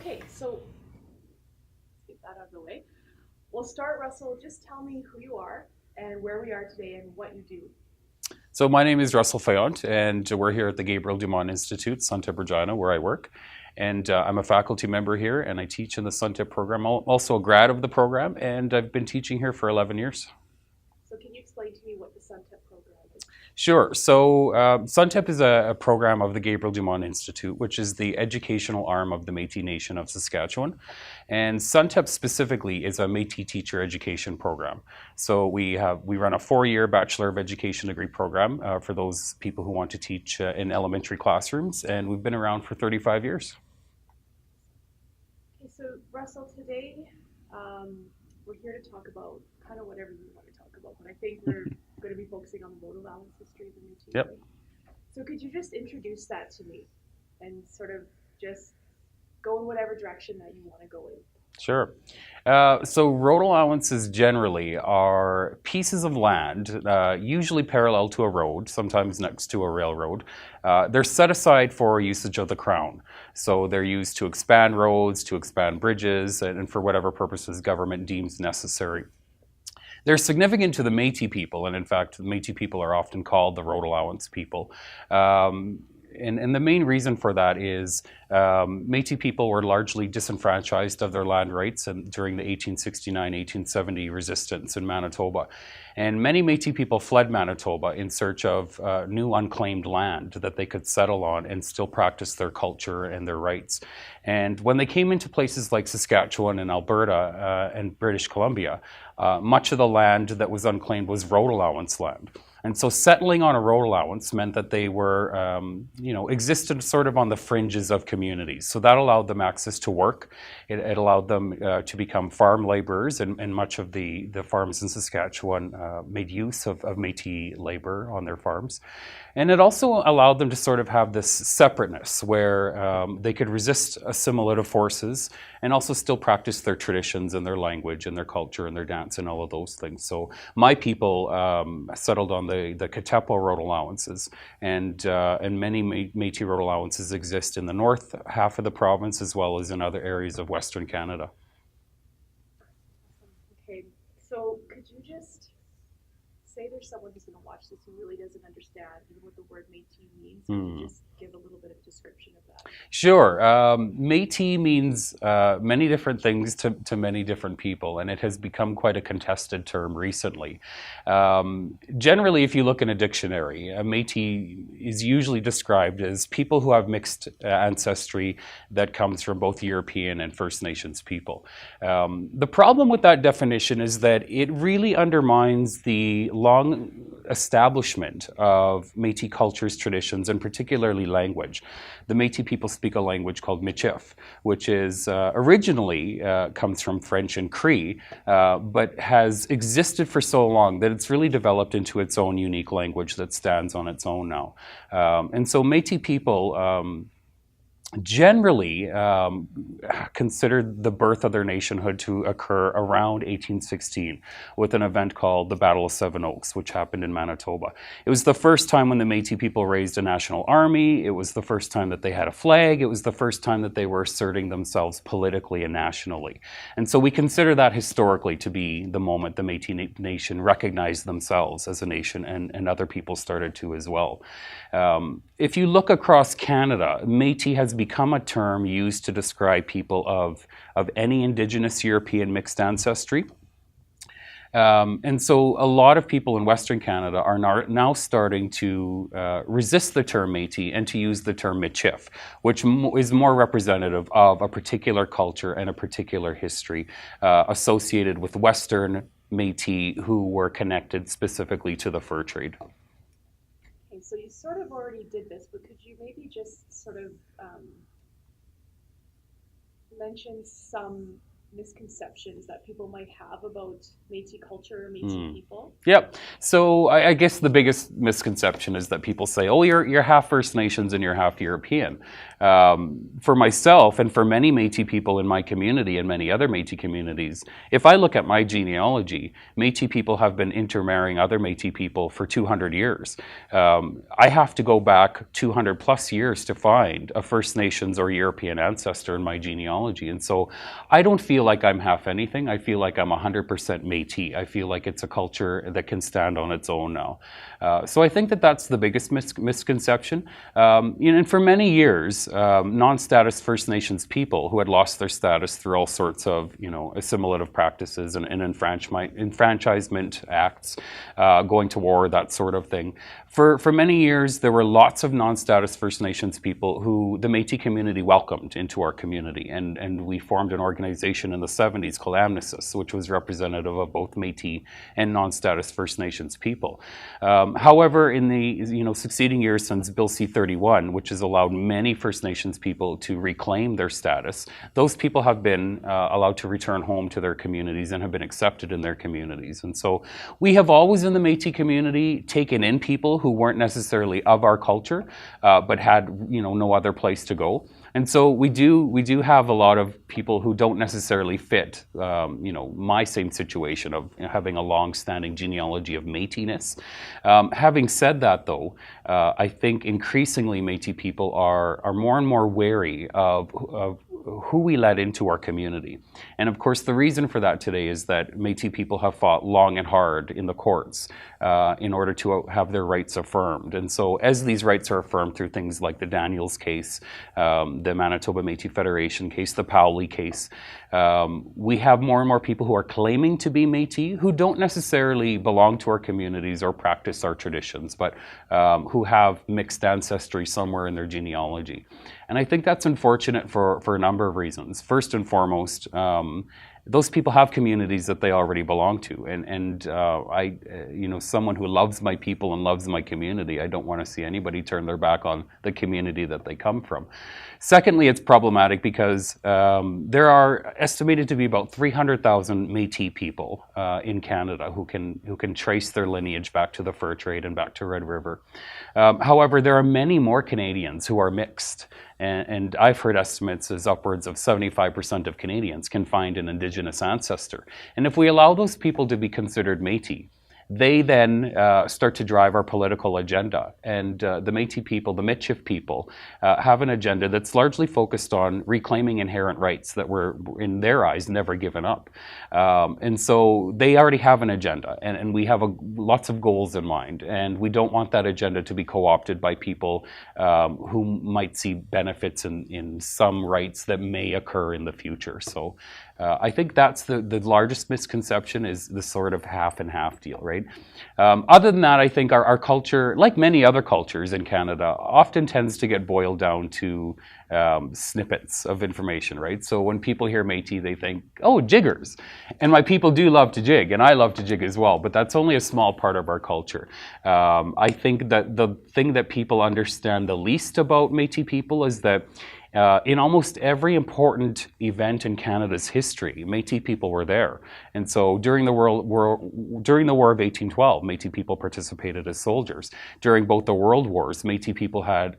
Okay, so let's get that out of the way. We'll start, Russell. Just tell me who you are and where we are today and what you do. So my name is Russell Fayant, and we're here at the Gabriel Dumont Institute, SUNTEP Regina, where I work. And I'm a faculty member here, and I teach in the SUNTEP program. I'm also a grad of the program, and I've been teaching here for 11 years. So can you explain to me what the SUNTEP program is? Sure. So SUNTEP is a program of the Gabriel Dumont Institute, which is the educational arm of the Métis Nation of Saskatchewan. And SUNTEP specifically is a Métis teacher education program. So we run a 4-year Bachelor of Education degree program for those people who want to teach in elementary classrooms, and we've been around for 35 years. Okay, so Russell, today we're here to talk about kind of whatever you want to talk about, but I think we're going to be focusing on the vote allowance history of the Métis. Yep. So could you just introduce that to me and sort of just go in whatever direction that you want to go in? Sure. So road allowances generally are pieces of land, usually parallel to a road, sometimes next to a railroad. They're set aside for usage of the Crown. So they're used to expand roads, to expand bridges, and for whatever purposes government deems necessary. They're significant to the Métis people, and in fact, the Métis people are often called the road allowance people. And the main reason for that is Métis people were largely disenfranchised of their land rights during the 1869-1870 resistance in Manitoba. And many Métis people fled Manitoba in search of new unclaimed land that they could settle on and still practice their culture and their rights. And when they came into places like Saskatchewan and Alberta and British Columbia, much of the land that was unclaimed was road allowance land. And so settling on a road allowance meant that they were, existed sort of on the fringes of communities. So that allowed them access to work. It allowed them to become farm laborers, and much of the farms in Saskatchewan made use of Métis labor on their farms. And it also allowed them to sort of have this separateness where they could resist assimilative forces and also still practice their traditions and their language and their culture and their dance and all of those things. So my people settled on the Katepo road allowances, and many Métis road allowances exist in the north half of the province as well as in other areas of Western Canada. Okay, so could you just say there's someone who's going to watch this who really doesn't understand what the word Métis means? Could you just give a little bit of description of that? Sure. Métis means many different things to many different people, and it has become quite a contested term recently. Generally, if you look in a dictionary, a Métis is usually described as people who have mixed ancestry that comes from both European and First Nations people. The problem with that definition is that it really undermines the long establishment of Métis cultures, traditions, and particularly language. The Métis people speak a language called Michif, which is originally comes from French and Cree, but has existed for so long that it's really developed into its own unique language that stands on its own now. And so Métis people generally considered the birth of their nationhood to occur around 1816 with an event called the Battle of Seven Oaks, which happened in Manitoba. It was the first time when the Métis people raised a national army. It was the first time that they had a flag. It was the first time that they were asserting themselves politically and nationally. And so we consider that historically to be the moment the Métis nation recognized themselves as a nation, and other people started to as well. If you look across Canada, Métis has become a term used to describe people of any Indigenous European mixed ancestry. And so a lot of people in Western Canada are now starting to resist the term Métis and to use the term Michif, which is more representative of a particular culture and a particular history associated with Western Métis who were connected specifically to the fur trade. Okay, so you sort of already did this, but could you maybe just sort of mention some misconceptions that people might have about Métis culture or Métis people? Yep. So I guess the biggest misconception is that people say, "Oh, you're half First Nations and you're half European." For myself and for many Métis people in my community and many other Métis communities, if I look at my genealogy, Métis people have been intermarrying other Métis people for 200 years. I have to go back 200 plus years to find a First Nations or European ancestor in my genealogy, and so I don't feel like I'm half anything. I feel like I'm 100% Métis. I feel like it's a culture that can stand on its own now. So I think that that's the biggest misconception. And for many years, non-status First Nations people who had lost their status through all sorts of, assimilative practices and enfranchisement acts, going to war, that sort of thing. For many years, there were lots of non-status First Nations people who the Métis community welcomed into our community, and we formed an organization in the 70s called Allowances, which was representative of both Métis and non-status First Nations people. However, in the succeeding years since Bill C-31, which has allowed many First Nations people to reclaim their status, those people have been allowed to return home to their communities and have been accepted in their communities. And so we have always in the Métis community taken in people who weren't necessarily of our culture, but had no other place to go. And so we do have a lot of people who don't necessarily fit, my same situation of having a long-standing genealogy of Métis-ness. Having said that, though, I think increasingly Métis people are more and more wary of who we let into our community. And of course, the reason for that today is that Métis people have fought long and hard in the courts in order to have their rights affirmed. And so as these rights are affirmed through things like the Daniels case, the Manitoba Métis Federation case, the Powley case, we have more and more people who are claiming to be Métis who don't necessarily belong to our communities or practice our traditions, but who have mixed ancestry somewhere in their genealogy. And I think that's unfortunate for a number of reasons. First and foremost, those people have communities that they already belong to, and I, someone who loves my people and loves my community, I don't want to see anybody turn their back on the community that they come from. Secondly, it's problematic because there are estimated to be about 300,000 Métis people in Canada who can trace their lineage back to the fur trade and back to Red River. However, there are many more Canadians who are mixed. And I've heard estimates as upwards of 75% of Canadians can find an Indigenous ancestor. And if we allow those people to be considered Métis, they then start to drive our political agenda. And the Métis people, the Michif people, have an agenda that's largely focused on reclaiming inherent rights that were, in their eyes, never given up. And so they already have an agenda, and we have lots of goals in mind. And we don't want that agenda to be co-opted by people who might see benefits in some rights that may occur in the future. So I think that's the largest misconception, is the sort of half and half deal, right? Other than that, I think our culture, like many other cultures in Canada, often tends to get boiled down to snippets of information, right? So when people hear Métis, they think, oh, jiggers. And my people do love to jig, and I love to jig as well, but that's only a small part of our culture. I think that the thing that people understand the least about Métis people is that in almost every important event in Canada's history, Métis people were there. And so during the War of 1812, Métis people participated as soldiers. During both the World Wars, Métis people had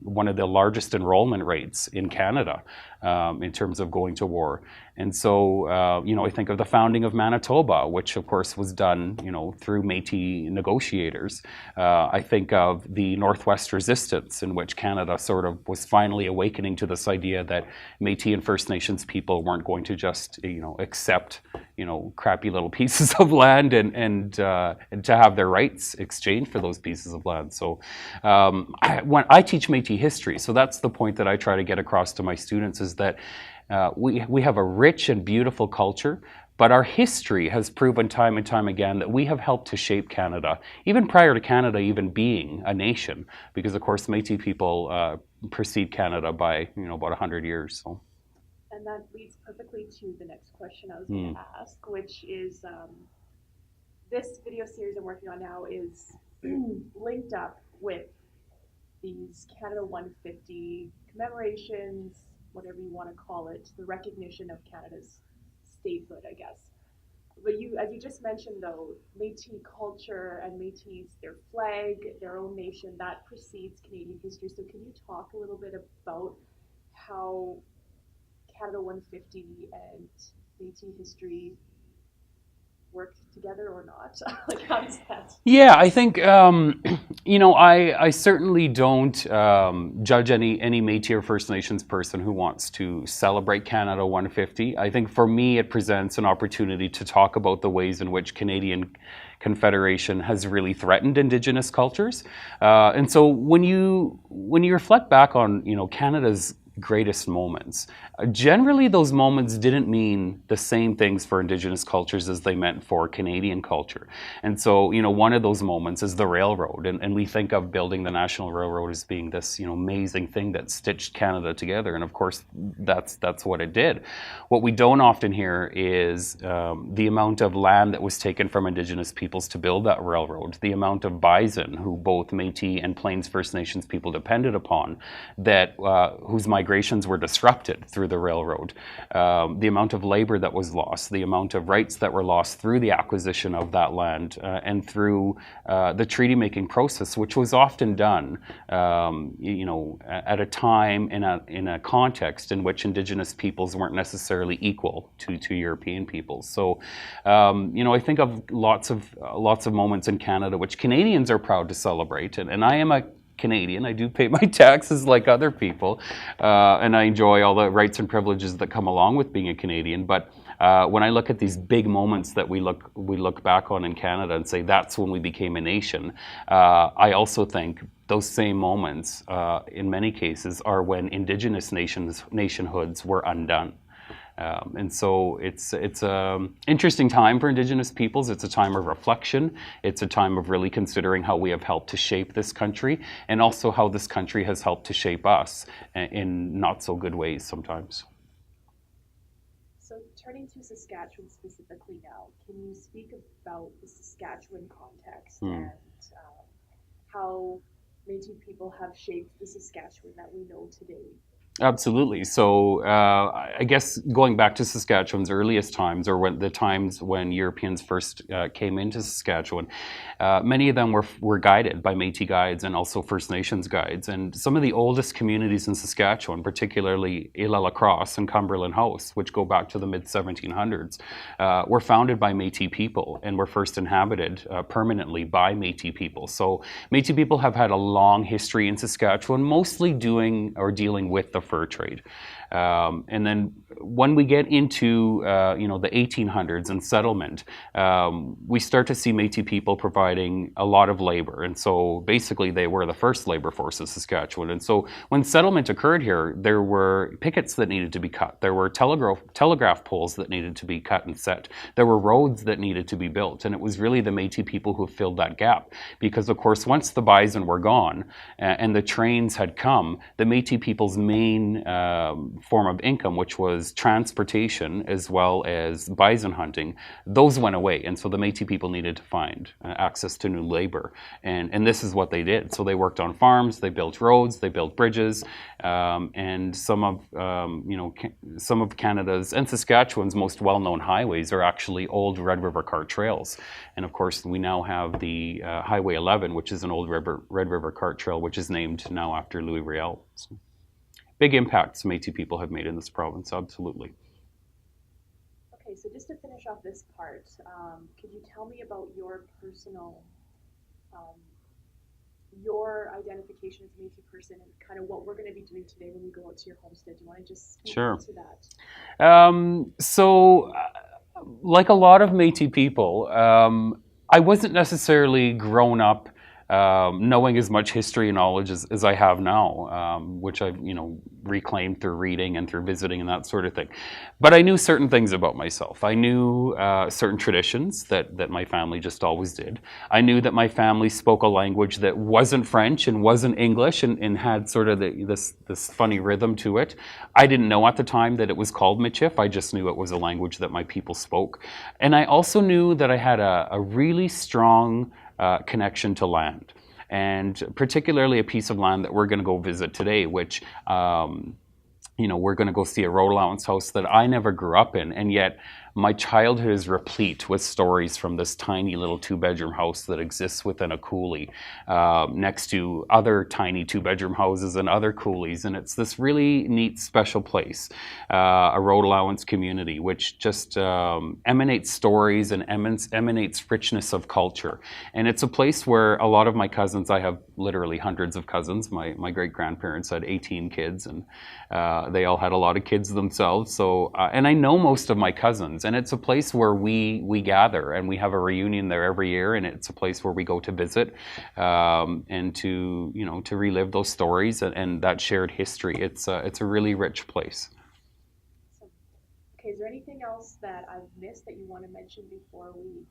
one of the largest enrollment rates in Canada in terms of going to war. And so, I think of the founding of Manitoba, which of course was done, through Métis negotiators. I think of the Northwest Resistance, in which Canada sort of was finally awakening to this idea that Métis and First Nations people weren't going to just, accept, crappy little pieces of land and to have their rights exchanged for those pieces of land. So when I teach Métis history, so that's the point that I try to get across to my students, is that we have a rich and beautiful culture, but our history has proven time and time again that we have helped to shape Canada, even prior to Canada even being a nation, because of course Métis people precede Canada by about 100 years. So. And that leads perfectly to the next question I was going to ask, which is this video series I'm working on now is linked up with these Canada 150 commemorations, whatever you want to call it, the recognition of Canada's statehood, I guess. But you, as you just mentioned, though, Métis culture and Métis, their flag, their own nation, that precedes Canadian history. So can you talk a little bit about how Canada 150 and Métis history worked together or not? Like, how does that? Yeah, I think you know, I certainly don't judge any Métis or First Nations person who wants to celebrate Canada 150. I think for me, it presents an opportunity to talk about the ways in which Canadian Confederation has really threatened Indigenous cultures. And so when you reflect back on, you know, Canada's greatest moments, generally those moments didn't mean the same things for Indigenous cultures as they meant for Canadian culture. And so, you know, one of those moments is the railroad, and we think of building the National Railroad as being this, you know, amazing thing that stitched Canada together, and of course that's what it did. What we don't often hear is the amount of land that was taken from Indigenous peoples to build that railroad, the amount of bison who both Métis and Plains First Nations people depended upon, that whose migrations were disrupted through the railroad, the amount of labor that was lost, the amount of rights that were lost through the acquisition of that land, and through the treaty-making process, which was often done, you know, at a time in a context in which Indigenous peoples weren't necessarily equal to European peoples. So, you know, I think of lots of moments in Canada which Canadians are proud to celebrate, and I am a Canadian. I do pay my taxes like other people, and I enjoy all the rights and privileges that come along with being a Canadian. But when I look at these big moments that we look back on in Canada and say that's when we became a nation, I also think those same moments, in many cases, are when Indigenous nationhoods were undone. And so it's an interesting time for Indigenous peoples. It's a time of reflection. It's a time of really considering how we have helped to shape this country, and also how this country has helped to shape us in not so good ways sometimes. So turning to Saskatchewan specifically now, can you speak about the Saskatchewan context and how Métis people have shaped the Saskatchewan that we know today? Absolutely. So I guess going back to Saskatchewan's earliest times, or the times when Europeans first came into Saskatchewan, many of them were guided by Métis guides and also First Nations guides. And some of the oldest communities in Saskatchewan, particularly Île-à-la-Crosse and Cumberland House, which go back to the mid-1700s, were founded by Métis people and were first inhabited permanently by Métis people. So Métis people have had a long history in Saskatchewan, mostly dealing with the fur trade. And then when we get into you know, the 1800s and settlement, we start to see Métis people providing a lot of labor, and so basically they were the first labor force of Saskatchewan. And so when settlement occurred here, there were pickets that needed to be cut, there were telegraph poles that needed to be cut and set, there were roads that needed to be built, and it was really the Métis people who filled that gap, because of course once the bison were gone and the trains had come, the Métis people's main form of income, which was transportation as well as bison hunting, those went away. And so the Métis people needed to find access to new labor. And this is what they did. So they worked on farms, they built roads, they built bridges, and some of Canada's and Saskatchewan's most well-known highways are actually old Red River Cart trails. And of course, we now have the Highway 11, which is an old Red River Cart trail, which is named now after Louis Riel. So, big impacts Métis people have made in this province, absolutely. Okay, so just to finish off this part, could you tell me about your personal, your identification as a Métis person, and kind of what we're going to be doing today when we go out to your homestead? Do you want to just speak to that? So, like a lot of Métis people, I wasn't necessarily grown up knowing as much history and knowledge as I have now, which I've reclaimed through reading and through visiting and that sort of thing. But I knew certain things about myself. I knew certain traditions that my family just always did. I knew that my family spoke a language that wasn't French and wasn't English and had sort of this funny rhythm to it. I didn't know at the time that it was called Michif. I just knew it was a language that my people spoke. And I also knew that I had a really strong connection to land, and particularly a piece of land that we're going to go visit today, which we're going to go see a road allowance house that I never grew up in, and yet my childhood is replete with stories from this tiny little 2-bedroom house that exists within a coulee, next to other tiny 2-bedroom houses and other coulees. And it's this really neat, special place, a road allowance community, which just emanates stories and emanates richness of culture. And it's a place where a lot of my cousins, I have literally hundreds of cousins. My great-grandparents had 18 kids, and they all had a lot of kids themselves. So, and I know most of my cousins, and it's a place where we gather, and we have a reunion there every year, and it's a place where we go to visit, and to, you know, to relive those stories and that shared history. It's a really rich place. Okay, is there anything else that I've missed that you want to mention before we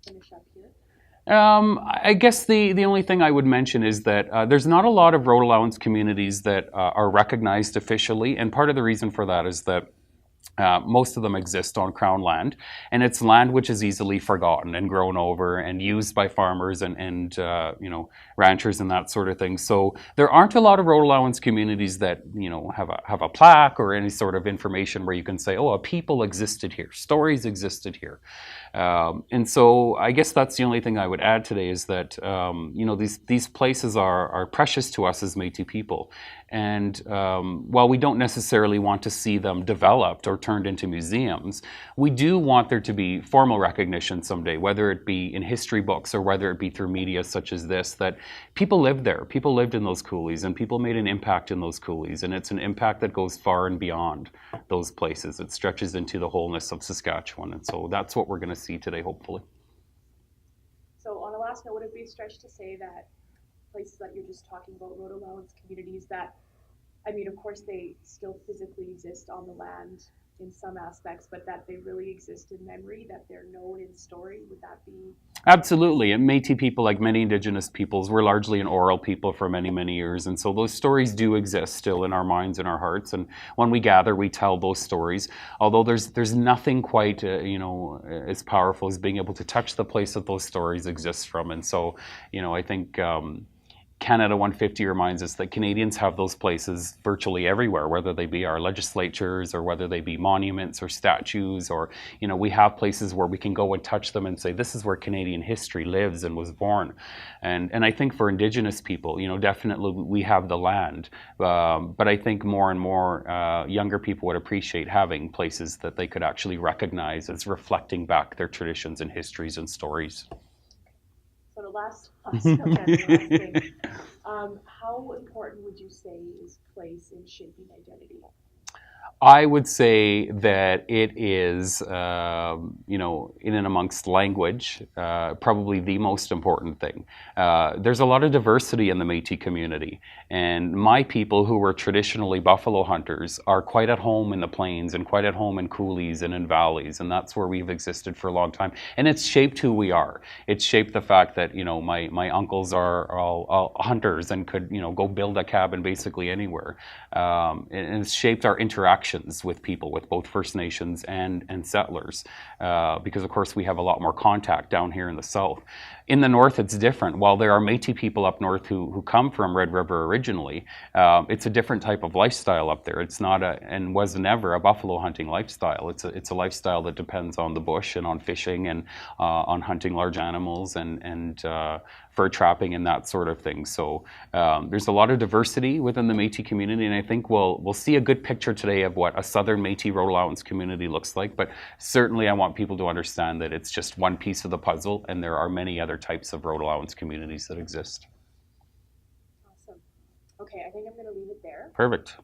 finish up here? I guess the only thing I would mention is that there's not a lot of road allowance communities that are recognized officially, and part of the reason for that is that most of them exist on Crown land, and it's land which is easily forgotten and grown over and used by farmers and you know, ranchers and that sort of thing. So there aren't a lot of road allowance communities that, you know, have a plaque or any sort of information where you can say, oh, a people existed here, stories existed here. And so I guess that's the only thing I would add today is that you know, these places are precious to us as Métis people. And while we don't necessarily want to see them developed or turned into museums, we do want there to be formal recognition someday, whether it be in history books or whether it be through media such as this, that people lived there, people lived in those coulees, and people made an impact in those coulees. And it's an impact that goes far and beyond those places. It stretches into the wholeness of Saskatchewan. And so that's what we're going to see today, hopefully. So on a last note, would it be a stretch to say that places that you're just talking about, road allowance communities, that, I mean, of course, they still physically exist on the land in some aspects, but that they really exist in memory, that they're known in story? Would that be? Absolutely. And Métis people, like many Indigenous peoples, we're largely an oral people for many, many years. And so those stories do exist still in our minds and our hearts. And when we gather, we tell those stories. Although there's nothing quite, you know, as powerful as being able to touch the place that those stories exist from. And so, you know, I think Canada 150 reminds us that Canadians have those places virtually everywhere, whether they be our legislatures or whether they be monuments or statues, or, you know, we have places where we can go and touch them and say, this is where Canadian history lives and was born. And I think for Indigenous people, you know, definitely we have the land, but I think more and more younger people would appreciate having places that they could actually recognize as reflecting back their traditions and histories and stories. So the last thing, how important would you say is place in shaping identity? I would say that it is, you know, in and amongst language, probably the most important thing. There's a lot of diversity in the Métis community, and my people, who were traditionally buffalo hunters, are quite at home in the plains and quite at home in coulees and in valleys, and that's where we've existed for a long time. And it's shaped who we are. It's shaped the fact that, you know, my uncles are all hunters and could, you know, go build a cabin basically anywhere. And it's shaped our interactions with people, with both First Nations and settlers, because of course we have a lot more contact down here in the south. In the north, it's different. While there are Métis people up north who come from Red River originally, it's a different type of lifestyle up there. It's not and was never a buffalo hunting lifestyle. It's a lifestyle that depends on the bush and on fishing and on hunting large animals and fur trapping and that sort of thing. So there's a lot of diversity within the Métis community, and I think we'll see a good picture today of what a Southern Métis road allowance community looks like. But certainly I want people to understand that it's just one piece of the puzzle, and there are many other types of road allowance communities that exist. Awesome. Okay, I think I'm going to leave it there. Perfect.